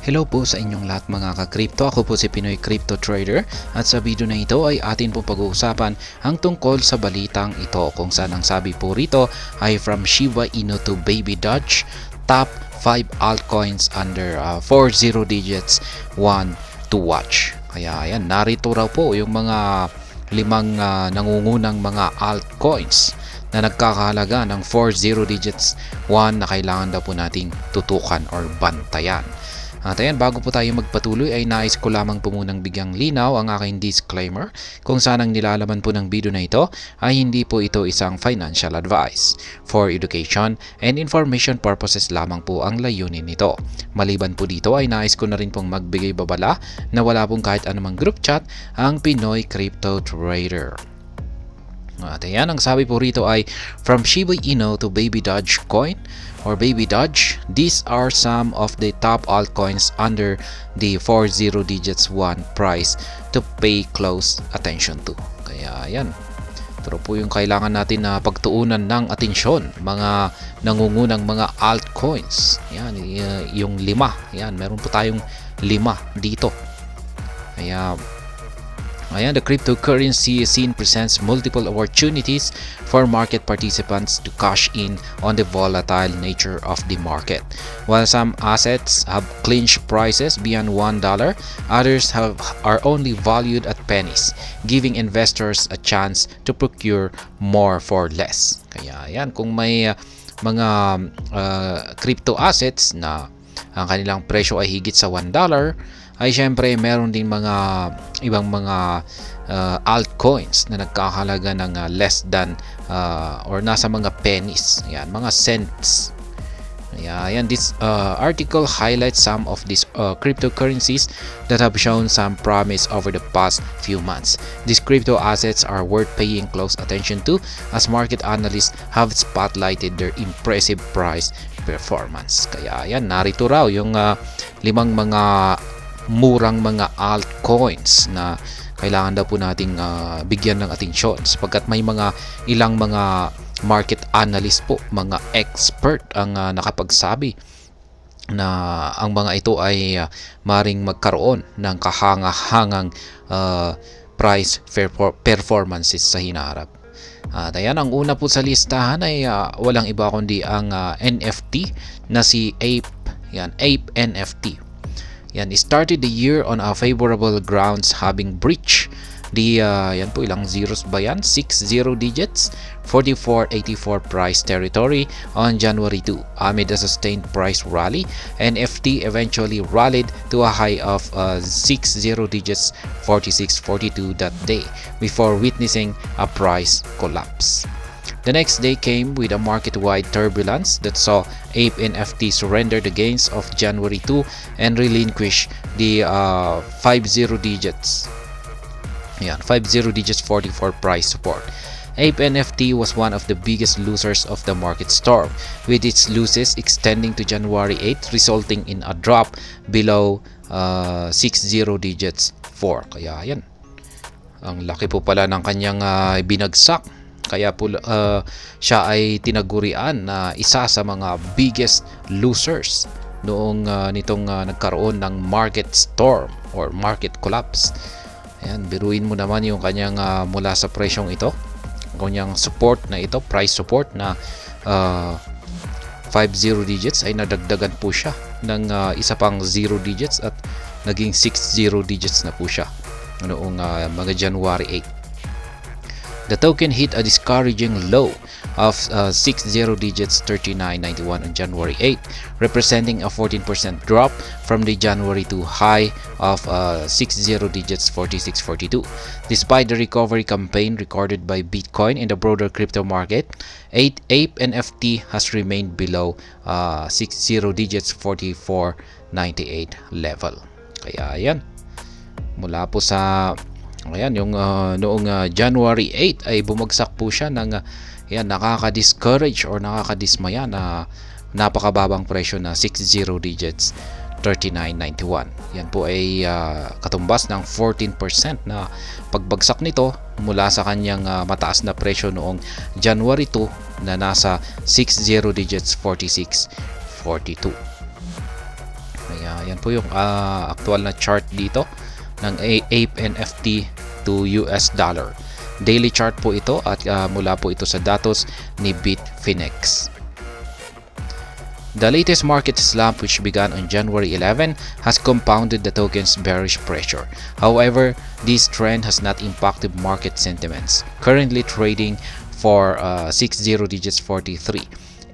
Hello po sa inyong lahat mga ka-crypto. Ako po si Pinoy Crypto Trader at sa video na ito ay atin po pag-uusapan ang tungkol sa balitang ito kung saan ang sabi po rito ay from Shiba Inu to Baby Doge, top 5 altcoins under 40 digits, 1 to watch. Kaya ayan, narito raw po yung mga limang nangungunang mga altcoins na nagkakahalaga ng 40 digits 1 na kailangan daw po nating tutukan or bantayan. At ayan, bago po tayo magpatuloy ay nais ko lamang po munang bigyang linaw ang aking disclaimer kung saan ang nilalaman po ng video na ito ay hindi po ito isang financial advice. For education and information purposes lamang po ang layunin nito. Maliban po dito ay nais ko na rin pong magbigay babala na wala pong kahit anumang group chat ang Pinoy Crypto Trader. At ayan, ang sabi po rito ay from Shiba Inu to Baby Doge coin or Baby Doge, these are some of the top altcoins under the 40 digits 1 price to pay close attention to. Kaya ayan, ito po yung kailangan natin na pagtuunan ng atensyon, mga nangungunang mga altcoins. Yan, yung 5. Yan, meron po tayong 5 dito. Kaya ayan, the cryptocurrency scene presents multiple opportunities for market participants to cash in on the volatile nature of the market. While some assets have clinched prices beyond $1, others are only valued at pennies, giving investors a chance to procure more for less. Kaya ayan, kung may mga crypto assets na ang kanilang presyo ay higit sa $1, ay syempre meron din mga ibang mga altcoins na nagkakahalaga ng less than or nasa mga pennies, yan, mga cents. Ayan, this article highlights some of these cryptocurrencies that have shown some promise over the past few months. These crypto assets are worth paying close attention to as market analysts have spotlighted their impressive price performance. Kaya ayan, narito raw yung 5 mga murang mga altcoins na kailangan daw po nating bigyan ng atensyon sapagkat may ilang mga market analyst po, mga expert ang nakapagsabi na ang mga ito ay maring magkaroon ng kahanga-hangang price performances sa hinaharap. At ayan, ang una po sa listahan ay walang iba kundi ang NFT na si Ape. Yan, Ape NFT. Yan, started the year on a favorable grounds having breached the yan po, ilang zeros ba yan? 60 digits 44.84 price territory on January 2. Amid a sustained price rally, NFT eventually rallied to a high of 60 digits 46.42 that day before witnessing a price collapse. The next day came with a market-wide turbulence that saw Ape NFT surrender the gains of January 2 and relinquish the 50 digits 44 price support. Ape NFT was one of the biggest losers of the market storm, with its losses extending to January 8, resulting in a drop below 60 digits 4. Kaya yan, ang laki po pala ng kanyang binagsak. Kaya po siya ay tinagurian na isa sa mga biggest losers noong nitong nagkaroon ng market storm or market collapse. Ayan, biruin mo naman yung kanyang mula sa presyong ito, kanyang support na ito, price support na 50 digits ay nadagdagan po siya ng isa pang 0 digits at naging 60 digits na po siya noong mga January 8. The token hit a discouraging low of 60 digits 39.91 on January 8, representing a 14% drop from the January 2 high of 60 digits 46.42. Despite the recovery campaign recorded by Bitcoin in the broader crypto market, Ape NFT has remained below 60 digits 44.98 level. Kaya yan, mula po sa ayan, yung noong January 8 ay bumagsak po siya ng yan, nakaka-discourage or nakakadismaya na napakababang presyo na 60 digits 39.91. Yan po ay katumbas ng 14% na pagbagsak nito mula sa kanyang mataas na presyo noong January 2 na nasa 60 digits 46.42. Kaya Ayan po yung actual na chart dito ng Ape NFT to US dollar. Daily chart po ito at mula po ito sa datos ni Bitfinex. The latest market slump, which began on January 11, has compounded the token's bearish pressure. However, this trend has not impacted market sentiments, currently trading for 60 digits 43.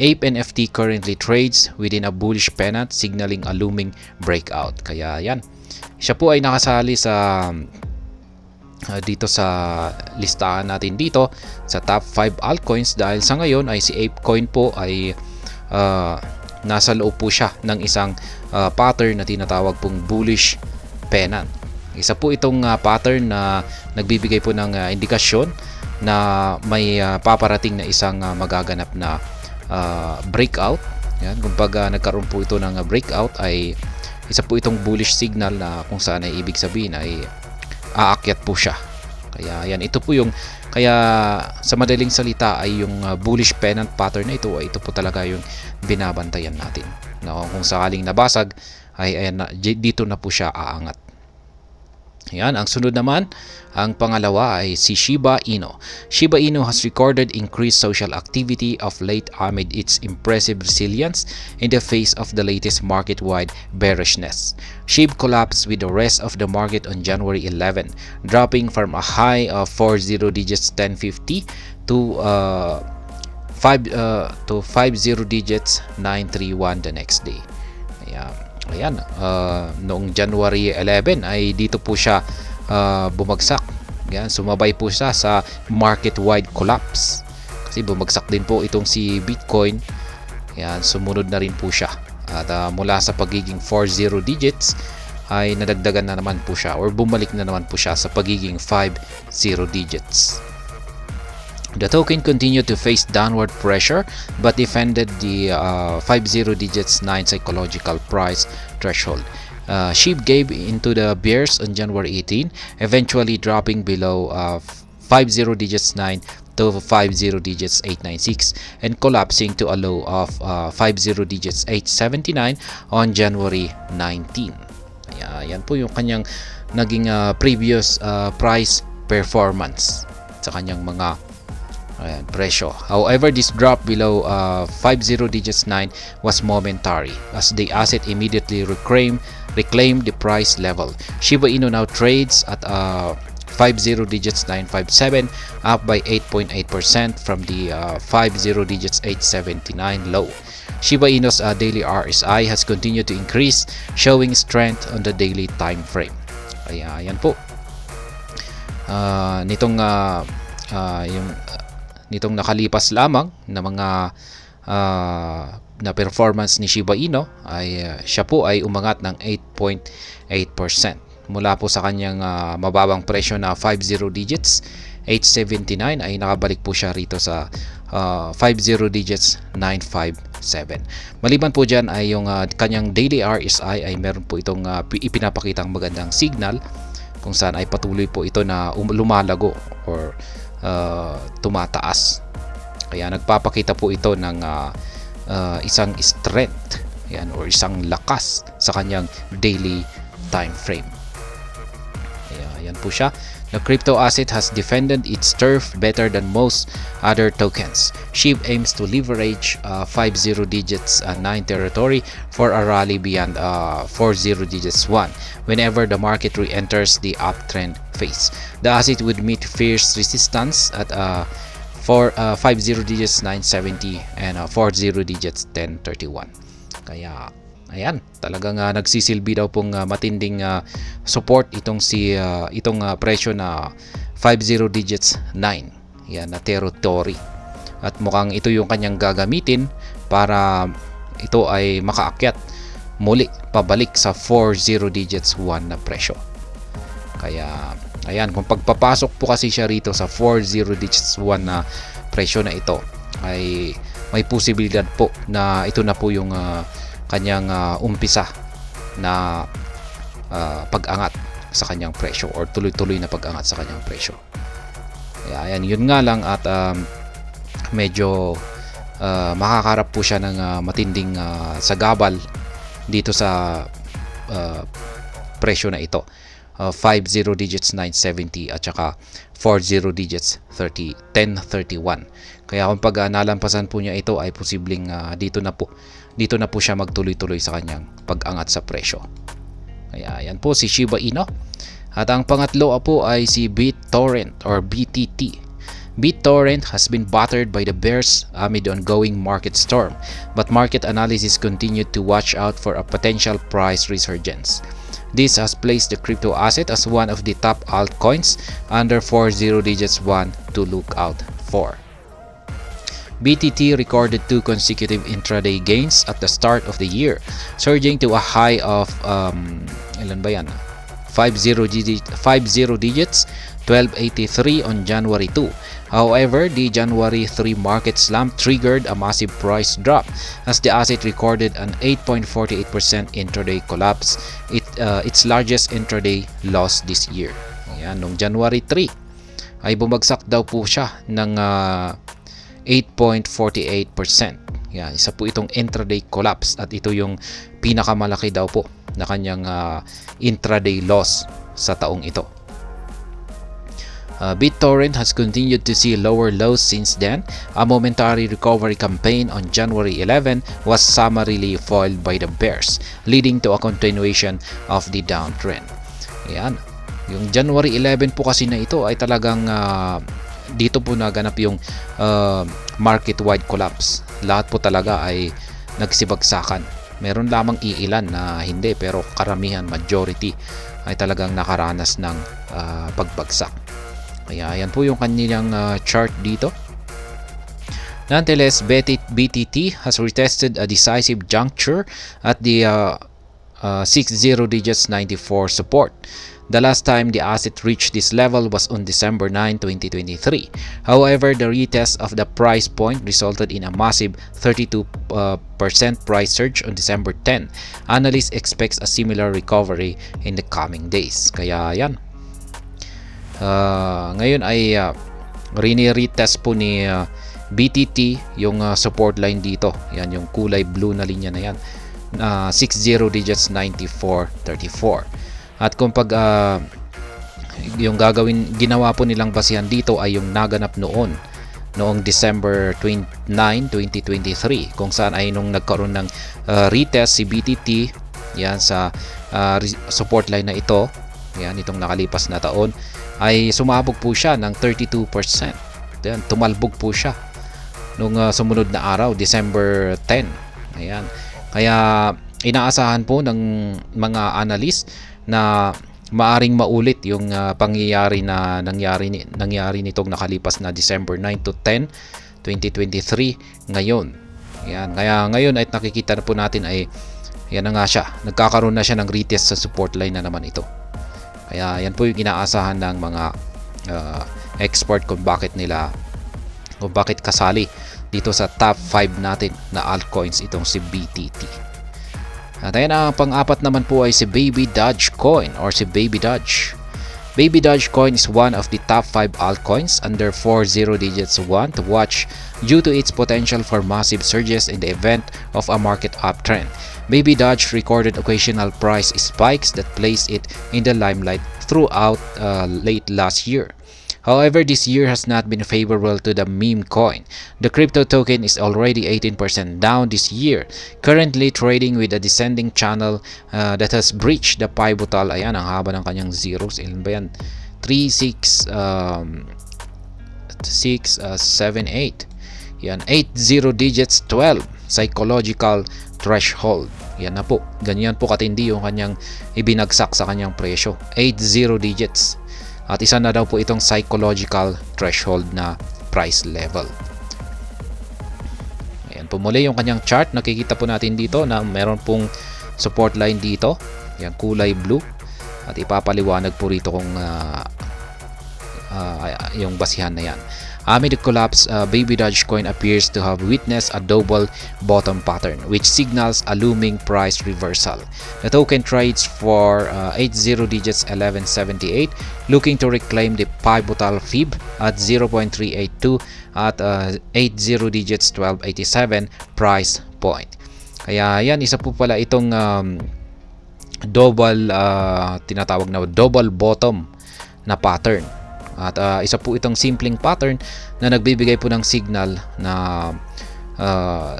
Ape NFT currently trades within a bullish pennant, signaling a looming breakout. Kaya yan, siya po ay nakasali sa dito sa listahan natin dito sa top 5 altcoins dahil sa ngayon ay si ApeCoin po ay nasa loob po siya ng isang pattern na tinatawag pong bullish pennant. Isa po itong pattern na nagbibigay po ng indikasyon na may paparating na isang magaganap na breakout. Yan, kumbaga nagkaroon po ito ng breakout ay isa po itong bullish signal na kung saan ay ibig sabihin ay aakyat po siya. Kaya yan, ito po yung kaya sa madaling salita ay yung bullish pennant pattern na ito ay ito po talaga yung binabantayan natin. Na kung sakaling nabasag ay ayan, dito na po siya aangat. Yan, ang sunod naman, ang pangalawa ay si Shiba Inu. Shiba Inu has recorded increased social activity of late amid its impressive resilience in the face of the latest market-wide bearishness. SHIB collapsed with the rest of the market on January 11, dropping from a high of 40 digits 1050 to 50 digits 931 the next day. Ayan, noong January 11 ay dito po siya bumagsak. Ayan, sumabay po siya sa market-wide collapse. Kasi bumagsak din po itong si Bitcoin. Ayan, sumunod na rin po siya. At mula sa pagiging 40 digits ay nadagdagan na naman po siya or bumalik na naman po siya sa pagiging 50 digits. The token continued to face downward pressure but defended the 50 digits 9 psychological price threshold. SHIB gave into the bears on January 18, eventually dropping below 50 digits 9 to 50 digits 896 and collapsing to a low of 50 digits 879 on January 19. Yan po yung kanyang naging previous price performance sa kanyang mga presyo. However, this drop below 50 digits 9 was momentary as the asset immediately reclaimed the price level. Shiba Inu now trades at 50 digits 957, up by 8.8% from the 50 digits 879 low. Shiba Inu's daily RSI has continued to increase, showing strength on the daily time frame. Kaya yan po. Nitong nakalipas lamang na mga na performance ni Shiba Inu ay siya po ay umangat ng 8.8%. Mula po sa kanyang mababang presyo na 50 digits 879 ay nakabalik po siya rito sa 50 digits 957. Maliban po dyan ay yung kanyang daily RSI ay meron po itong ipinapakitang magandang signal kung saan ay patuloy po ito na lumalago or tumataas. Kaya nagpapakita po ito ng isang strength, yan, or isang lakas sa kanyang daily time frame. Ayan po siya. The crypto asset has defended its turf better than most other tokens. SHIB aims to leverage 50 digits 9 territory for a rally beyond 40 digits 1 whenever the market re-enters the uptrend phase. The asset would meet fierce resistance at 50 digits 970 and 40 digits 1031. Kaya ayan, talagang nagsisilbi daw pong matinding support itong presyo na 50 digits 9. Yan na territory. At mukhang ito yung kanyang gagamitin para ito ay makaakyat muli pabalik sa 40 digits 1 na presyo. Kaya ayan, kung pagpapasok po kasi siya rito sa 40 digits 1 na presyo na ito ay may posibilidad po na ito na po yung kanyang umpisa na pag-angat sa kanyang presyo or tuloy-tuloy na pag-angat sa kanyang presyo. Kaya ayan, yun nga lang at medyo makakarap po siya ng matinding sagabal dito sa presyo na ito. 50 digits 970 at saka 40 digits 1031. Kaya kung pag nalampasan po niya ito ay posibleng dito na po siya magtuloy-tuloy sa kanyang pag-angat sa presyo. Kaya yan po si Shiba Inu. At ang pangatlo po ay si BitTorrent or BTT. BitTorrent has been battered by the bears amid ongoing market storm, but market analysts continued to watch out for a potential price resurgence. This has placed the crypto asset as one of the top altcoins under 40 digits 1 to look out for. BTT recorded 2 consecutive intraday gains at the start of the year, surging to a high of 50 digits 1283 on January 2. However, the January 3 market slump triggered a massive price drop as the asset recorded an 8.48% intraday collapse, its largest intraday loss this year. Ayan, noong January 3 ay bumagsak daw po siya ng 8.48%. Yan, isa po itong intraday collapse at ito yung pinakamalaki daw po na kanyang intraday loss sa taong ito. BitTorrent has continued to see lower lows since then. A momentary recovery campaign on January 11 was summarily foiled by the bears, leading to a continuation of the downtrend. Ayan. Yung January 11 po kasi na ito ay talagang dito po naganap yung market-wide collapse. Lahat po talaga ay nagsibagsakan. Meron lamang iilan na hindi, pero karamihan, majority ay talagang nakaranas ng pagbagsak. Kaya yan po yung kanilang chart dito. Nonetheless, BTT has retested a decisive juncture at the 60 digits 94 support. The last time the asset reached this level was on December 9, 2023. However, the retest of the price point resulted in a massive 32% price surge on December 10. Analysts expect a similar recovery in the coming days. Kaya yan. Ngayon ay rini-retest po ni BTT yung support line dito. Yan yung kulay blue na linya na yan. 60 digits 9434. At kung pag yung ginawa po nilang basihan dito ay yung naganap noong December 29, 2023, kung saan ay nung nagkaroon ng retest si BTT yan sa support line na ito, yan itong nakalipas na taon, ay sumabog po siya ng 32%. Then, tumalbog po siya nung sumunod na araw, December 10. Ayan. Kaya inaasahan po ng mga analyst na maaring maulit yung pangyayari na nangyari nitong nakalipas na December 9 to 10, 2023 ngayon. Ayan. Kaya ngayon ay nakikita na po natin ay yan na nga siya. Nagkakaroon na siya ng retest sa support line na naman ito. Kaya yan po yung inaasahan ng mga expert kung bakit kasali dito sa top 5 natin na altcoins itong si BTT. At ayan, ang pang-apat naman po ay si Baby Dogecoin or si Baby Doge. Baby Dogecoin is one of the top 5 altcoins under 40 digits 1 to watch due to its potential for massive surges in the event of a market uptrend. Baby Doge recorded occasional price spikes that placed it in the limelight throughout late last year. However, this year has not been favorable to the meme coin. The crypto token is already 18% down this year, currently trading with a descending channel that has breached the pivotal. Ayan, ang haba ng kanyang zeros. Ilan ba yan? 3, 6, 7, 8. Yan, 80 digits 12. Psychological threshold. Yan na po. Ganyan po katindi yung kanyang ibinagsak sa kanyang presyo. 80 digits. At isa na daw po itong psychological threshold na price level. Ayan po muli yung kanyang chart. Nakikita po natin dito na meron pong support line dito. Yan, kulay blue. At ipapaliwanag po rito kung yung basihan na yan. Amid the collapse, Baby Dogecoin appears to have witnessed a double bottom pattern, which signals a looming price reversal. The token trades for 80 digits 1178, looking to reclaim the pivotal fib at 0.382 at 80 digits 1287 price point. Kaya yan, isa po pala itong tinatawag na double bottom na pattern. At isa po itong simpleng pattern na nagbibigay po ng signal na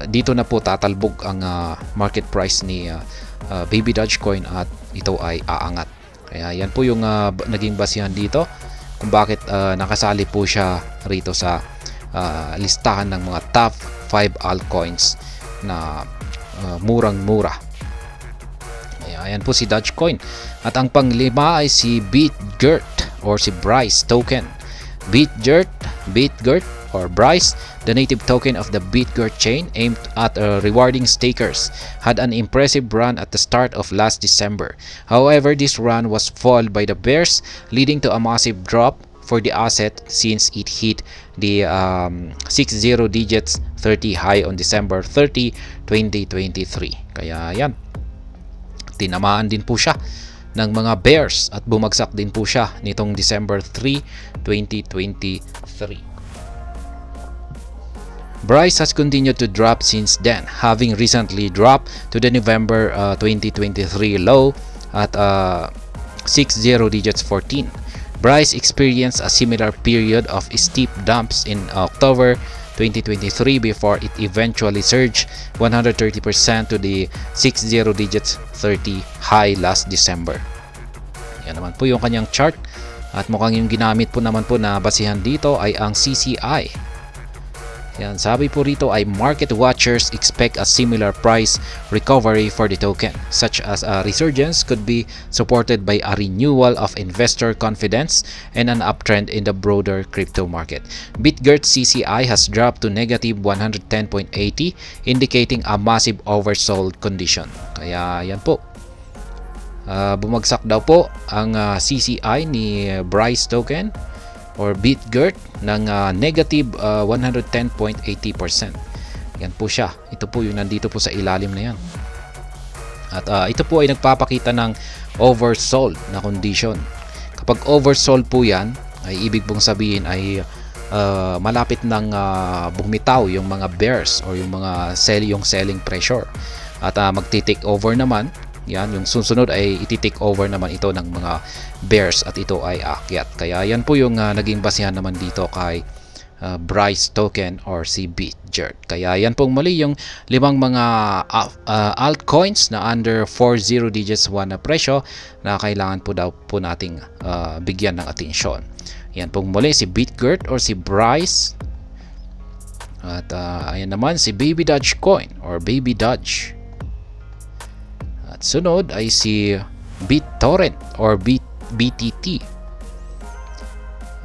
dito na po tatalbog ang market price ni Baby Dogecoin at ito ay aangat. Kaya yan po yung naging basihan dito kung bakit nakasali po siya rito sa listahan ng mga top 5 altcoins na murang-mura. Ayan po si Dogecoin. At ang panglima ay si BitGert or si Bryce token. BitGert or Bryce, the native token of the BitGert chain aimed at rewarding stakers, had an impressive run at the start of last December. However, this run was foiled by the bears, leading to a massive drop for the asset since it hit the 60 digits 30 high on December 30, 2023. Kaya yan, tinamaan din po siya ng mga bears at bumagsak din po siya nitong December 3, 2023. Bryce has continued to drop since then, having recently dropped to the November 2023 low at 60 digits 14. Bryce experienced a similar period of steep dumps in October 2023 before it eventually surged 130% to the 60 digits 30 high last December. Yan naman po yung kanyang chart at mukhang yung ginamit po naman po na basihan dito ay ang CCI. Yan, sabi po rito ay market watchers expect a similar price recovery for the token, such as a resurgence could be supported by a renewal of investor confidence and an uptrend in the broader crypto market. BitGert CCI has dropped to negative 110.80, indicating a massive oversold condition. Kaya yan po. Bumagsak daw po ang CCI ni Bryce token or BitGert ng negative 110.80%. Yan po siya. Ito po yung nandito po sa ilalim na yan. At ito po ay nagpapakita ng oversold na condition. Kapag oversold po yan, ay ibig pong sabihin ay malapit ng bumitaw yung mga bears or yung mga selling pressure. At magti-take over naman. Yan, yung susunod ay iti-take over naman ito ng mga bears at ito ay akyat. Kaya yan po yung naging basihan naman dito kay Bryce token or si BitGert. Kaya yan pong mali yung 5 mga altcoins na under 40 digits 1 na presyo na kailangan po daw po nating bigyan ng atensyon. Yan pong muli si BitGert or si Bryce. At ayan naman si Baby Dogecoin or Baby Doge. At sunod ay si BitTorrent or BTT.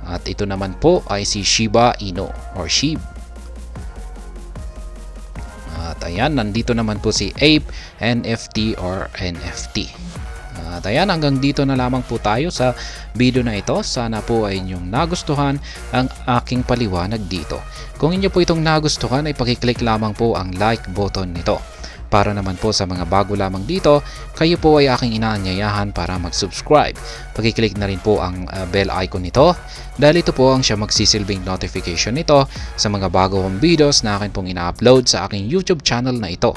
At ito naman po ay si Shiba Inu or SHIB. At ayan, nandito naman po si Ape NFT or NFT. At ayan, hanggang dito na lamang po tayo sa video na ito. Sana po ay inyong nagustuhan ang aking paliwanag dito. Kung inyo po itong nagustuhan ay pakiclick lamang po ang like button nito. Para naman po sa mga bago lamang dito, kayo po ay aking inaanyayahan para mag-subscribe. Pakiclick na rin po ang bell icon nito dahil ito po ang siya magsisilbing notification nito sa mga bago kong videos na akin pong ina-upload sa aking YouTube channel na ito.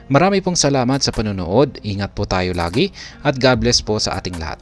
Marami pong salamat sa panonood, ingat po tayo lagi at God bless po sa ating lahat.